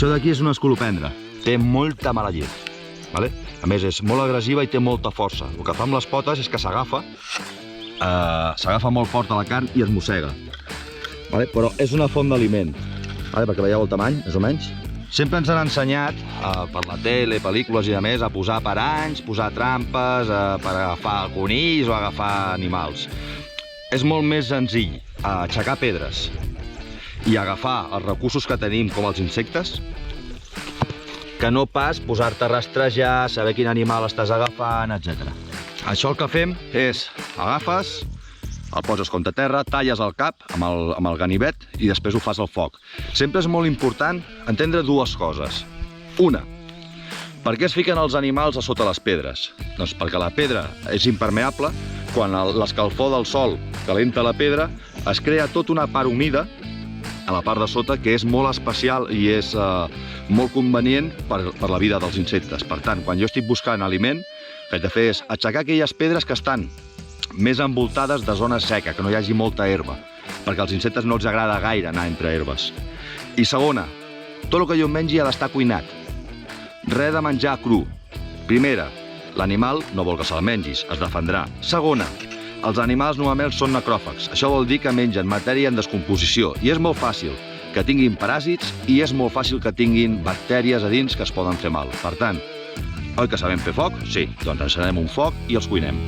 Això d'aquí és una escolopendra. Té molta mala llet. A més, és molt agressiva i té molta força. El que fa amb les potes és que s'agafa molt fort a la carn i es mossega. Però és una font d'aliment, perquè veieu el tamany, més o menys. Sempre ens han ensenyat, per la tele, pel·lícules i demés, a posar paranys, posar trampes, per agafar conills o agafar animals. És molt més senzill aixecar pedres i agafar els recursos que tenim, com els insectes, que no pas posar-te a rastrejar, saber quin animal estàs agafant, etc. Això el que fem és, agafes, el poses contra terra, talles el cap amb el ganivet i després ho fas al foc. Sempre és molt important entendre dues coses. Una, per què es fiquen els animals a sota les pedres? Doncs perquè la pedra és impermeable, quan l'escalfor del sol calenta la pedra, es crea tota una part humida a la part de sota que és molt especial i és molt convenient per la vida dels insectes. Per tant, quan jo estic buscant aliment, el que haig de fer és aixecar aquelles pedres que estan més envoltades de zona seca, que no hi hagi molta herba, perquè als insectes no els agrada gaire anar entre herbes. I segona, tot el que jo mengi ha d'estar cuinat. Res de menjar cru. Primera, l'animal no vol que se'l mengis, es defendrà. Segona, els animals normalment són necròfags. Això vol dir que mengen matèria en descomposició i és molt fàcil que tinguin paràsits i és molt fàcil que tinguin bactèries a dins que es poden fer mal. Per tant, oi que sabem fer foc? Sí, doncs encenem un foc i els cuinem.